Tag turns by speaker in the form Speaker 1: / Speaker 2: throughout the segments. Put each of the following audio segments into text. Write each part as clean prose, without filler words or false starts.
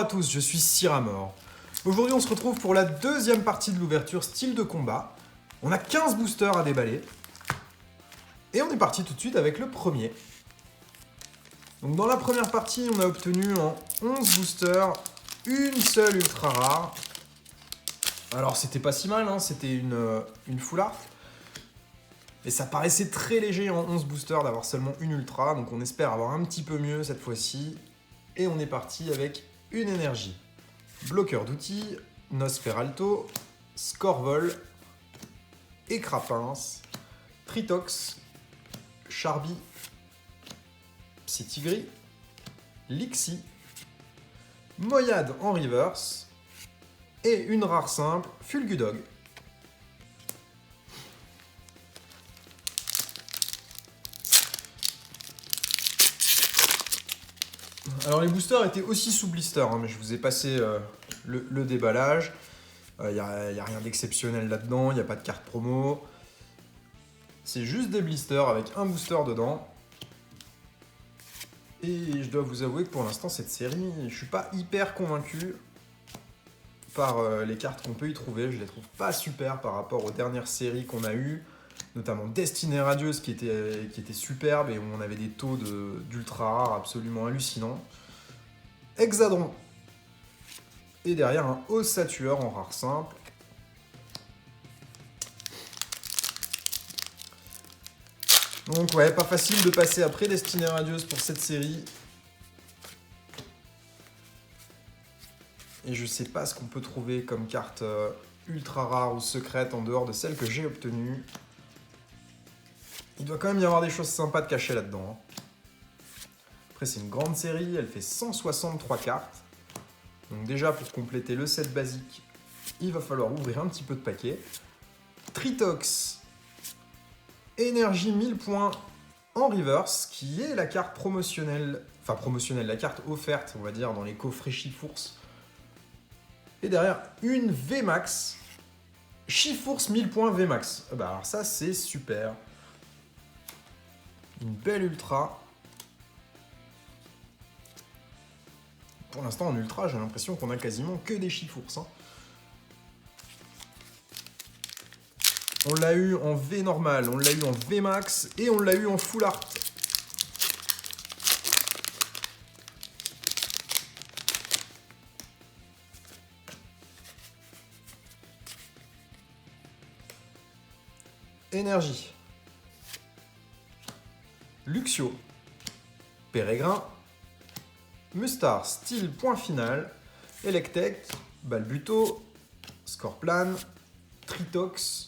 Speaker 1: tous, je suis Cyramor. Aujourd'hui, on se retrouve pour la deuxième partie de l'ouverture style de combat. On a 15 boosters à déballer. Et on est parti tout de suite avec le premier. Donc dans la première partie, on a obtenu en 11 boosters une seule ultra rare. Alors c'était pas si mal, hein, c'était une full art. Et ça paraissait très léger en 11 boosters d'avoir seulement une ultra, donc on espère avoir un petit peu mieux cette fois-ci. Et on est parti avec une énergie. Bloqueur d'outils, Nosferalto, Scorvol, Écrapince, Tritox, Charby, Psytigris, Lixie, Moyade en reverse et une rare simple, Fulgudog. Alors les boosters étaient aussi sous blister, hein, mais je vous ai passé le déballage. Il n'y a rien d'exceptionnel là-dedans, il n'y a pas de carte promo. C'est juste des blisters avec un booster dedans. Et je dois vous avouer que pour l'instant, cette série, je suis pas hyper convaincu par les cartes qu'on peut y trouver. Je les trouve pas super par rapport aux dernières séries qu'on a eues, notamment Destinée Radieuse qui était superbe et où on avait des taux d'ultra rares absolument hallucinants. Hexadron. Et derrière un Ossatueur en rare simple. Donc ouais, pas facile de passer après Destinée Radieuse pour cette série. Et je sais pas ce qu'on peut trouver comme carte ultra rare ou secrète en dehors de celle que j'ai obtenue. Il doit quand même y avoir des choses sympas de cachées là-dedans. Après c'est une grande série, elle fait 163 cartes. Donc déjà pour compléter le set basique, il va falloir ouvrir un petit peu de paquets. Tritox, énergie 1000 points en reverse, qui est la carte promotionnelle, enfin promotionnelle, la carte offerte, on va dire, dans les coffrets Chifours. Et derrière, une VMAX, Chifours 1000 points VMAX. Bah alors ça, c'est super. Une belle ultra. Pour l'instant, en ultra, j'ai l'impression qu'on a quasiment que des Chifours. Hein. On l'a eu en V normal, on l'a eu en V max et on l'a eu en full art. Énergie. Luxio. Pérégrin. Mustar, style point final. Electek. Balbuto. Scorplan. Tritox.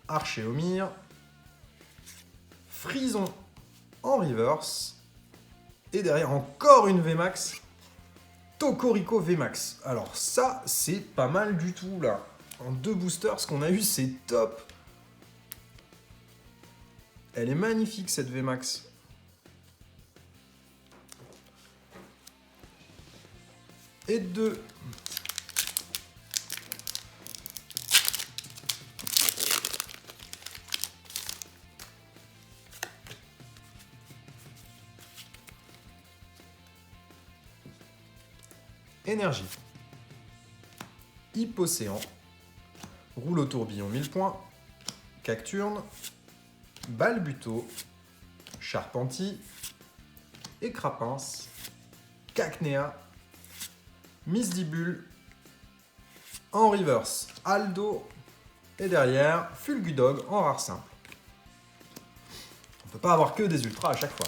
Speaker 1: Archéomir, Frison en reverse, et derrière encore une VMAX, Tokorico VMAX. Alors ça, c'est pas mal du tout là. En deux boosters, ce qu'on a eu, c'est top. Elle est magnifique cette VMAX. Et deux. Énergie. Hypocéan. Rouleau tourbillon 1000 points. Cacturne. Balbuto. Charpenti. Écrapince. Cacnea. Misdibule. En reverse, Aldo. Et derrière, Fulgudog en rare simple. On ne peut pas avoir que des ultras à chaque fois.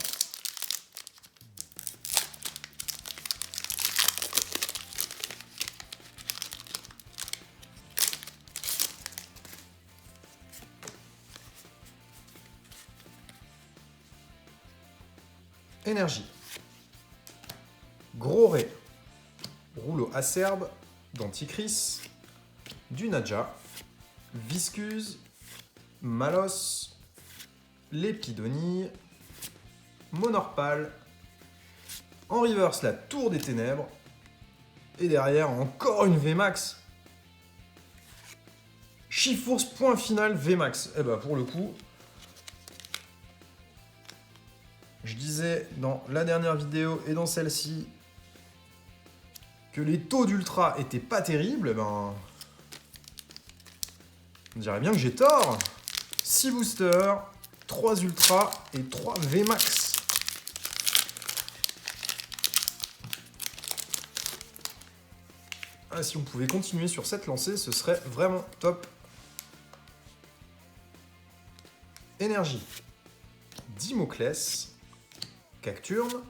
Speaker 1: Énergie. Gros Ré. Rouleau acerbe. Denticris. Dunaja. Viscuse. Malos. Lépidonie. Monorpal. En reverse, la Tour des Ténèbres. Et derrière, encore une VMAX. Chifours point final VMAX. Et bah pour le coup, je disais dans la dernière vidéo et dans celle-ci que les taux d'ultra étaient pas terribles, eh ben... On dirait bien que j'ai tort. 6 boosters, 3 ultra et 3 VMAX. Ah, si on pouvait continuer sur cette lancée, ce serait vraiment top. Énergie. Dimoclès. Cacturne.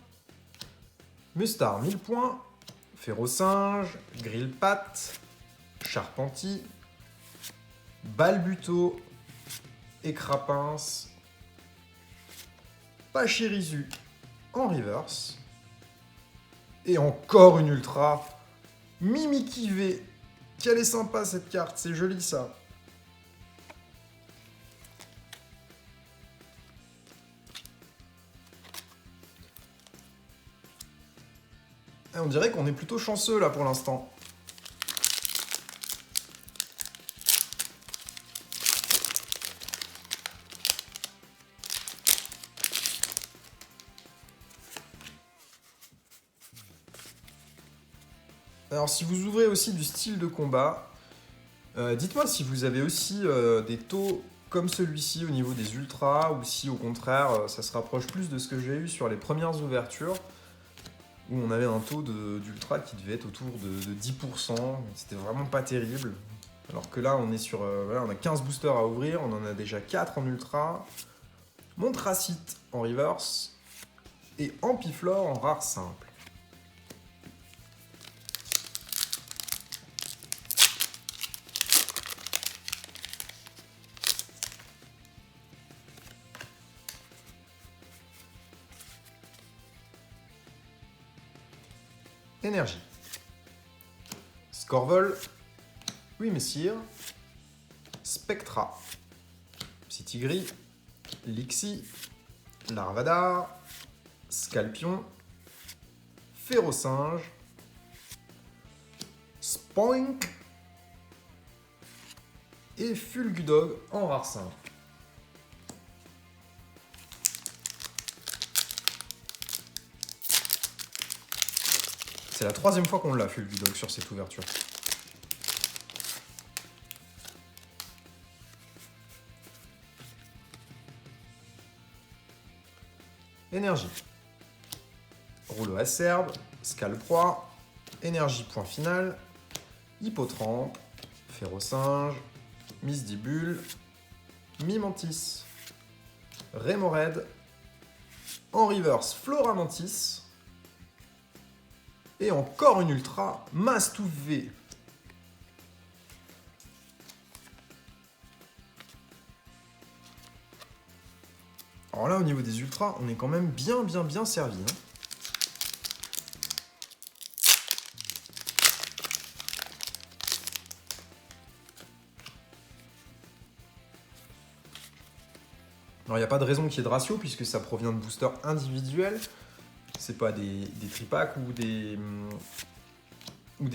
Speaker 1: Mustar, 1000 points. Férocinge. Grillpat. Charpenti. Balbuto. Écrapince. Pachirisu en reverse. Et encore une ultra. Mimikyu V. Qu'elle est sympa cette carte, c'est joli ça. Et on dirait qu'on est plutôt chanceux là pour l'instant. Alors si vous ouvrez aussi du style de combat, dites-moi si vous avez aussi des taux comme celui-ci au niveau des ultras, ou si au contraire ça se rapproche plus de ce que j'ai eu sur les premières ouvertures, où on avait un taux d'ultra qui devait être autour de 10%, c'était vraiment pas terrible. Alors que là on est sur, voilà, on a 15 boosters à ouvrir, on en a déjà 4 en ultra, Montracite en reverse, et Ampiflore en rare simple. Énergie. Scorvol. Oui, messire. Spectra. Psytigris. Lixie. Larvadar. Scalpion. Férocinge. Spoink. Et Fulgudog en rare simple. C'est la troisième fois qu'on l'a, Fulgudog, sur cette ouverture. Énergie. Rouleau acerbe, Scalproie, Énergie point final, Hippotrampe, Férocinge, Misdibule, Mimantis, Rémoraid, en reverse Floramantis, et encore une ultra, Mastouf V. Alors là, au niveau des ultras, on est quand même bien servi. Hein. Alors, il n'y a pas de raison qu'il y ait de ratio, puisque ça provient de boosters individuels. C'est pas des tripacks ou des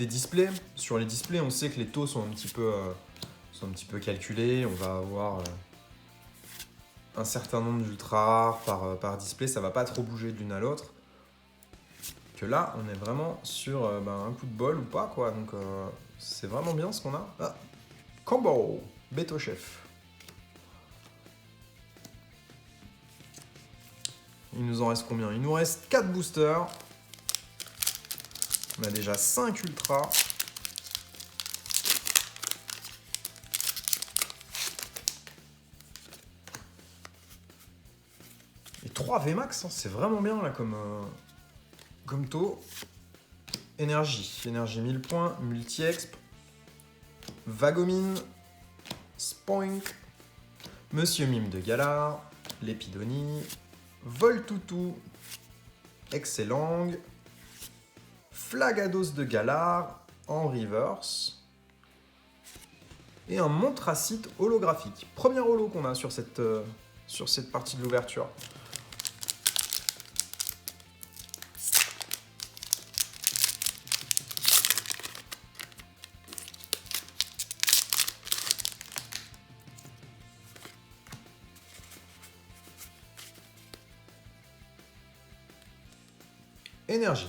Speaker 1: displays. Sur les displays, on sait que les taux sont un petit peu calculés. On va avoir un certain nombre d'ultra rares par display. Ça va pas trop bouger de l'une à l'autre. Que là, on est vraiment sur un coup de bol ou pas, quoi. Donc, c'est vraiment bien ce qu'on a. Ah, Combo, Beto Chef. Il nous en reste combien? Il nous reste 4 boosters. On a déjà 5 ultras. Et 3 VMAX, hein, c'est vraiment bien là comme taux. Énergie 1000 points, multi-exp. Vagomine. Spoink. Monsieur Mime de Galar. Lépidonie. Voltoutou. Excellang. Flagados de Galar en reverse. Et un Montracite holographique. Premier holo qu'on a sur cette partie de l'ouverture. Énergie.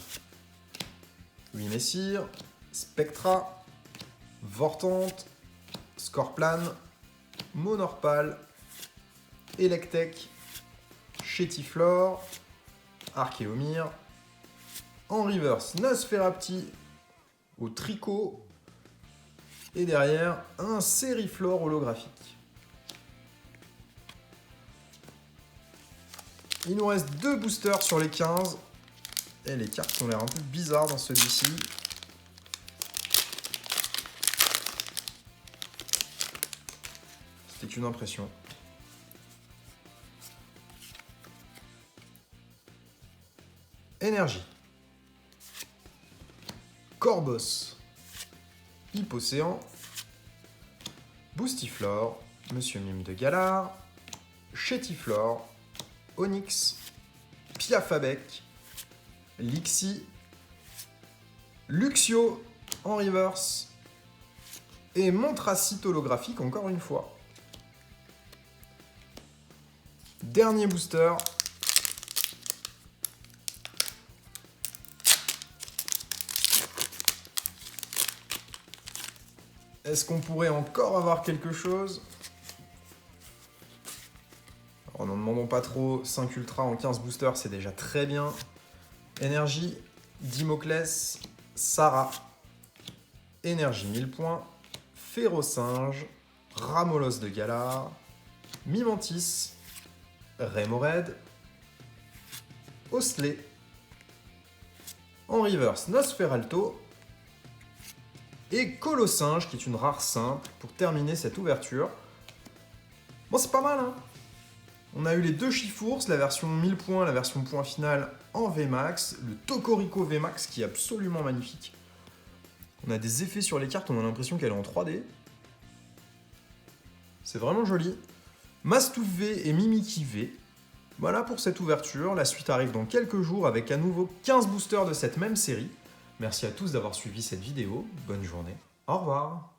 Speaker 1: Louis Messire, Spectra, Vortante, Scorplan, Monorpal, Electek, Chétiflore, Archéomir, en reverse Nosferapti au tricot et derrière un Sériflore holographique. Il nous reste 2 boosters sur les 15 et les cartes ont l'air un peu bizarres dans celui-ci. C'était qu'une impression. Énergie. Corbos. Hippocéan. Boostiflore. Monsieur Mime de Galar. Chétiflore. Onyx. Piafabec. Lixie. Luxio en reverse. Et Montracite holographique encore une fois. Dernier booster. Est-ce qu'on pourrait encore avoir quelque chose? Alors, n'en demandons pas trop. 5 ultra en 15 boosters, c'est déjà très bien. Énergie, Dimoclès, Sarah. Énergie 1000 points. Férocinge, Ramolos de Galar, Mimantis, Remoraid, Osley. En reverse, Nosferalto. Et Colossinge, qui est une rare simple, pour terminer cette ouverture. Bon, c'est pas mal, hein. On a eu les 2 Chifours, la version 1000 points, la version point final en VMAX, le Tokorico VMAX qui est absolument magnifique. On a des effets sur les cartes, on a l'impression qu'elle est en 3D. C'est vraiment joli. Mastouf V et Mimiki V. Voilà pour cette ouverture. La suite arrive dans quelques jours avec à nouveau 15 boosters de cette même série. Merci à tous d'avoir suivi cette vidéo. Bonne journée. Au revoir.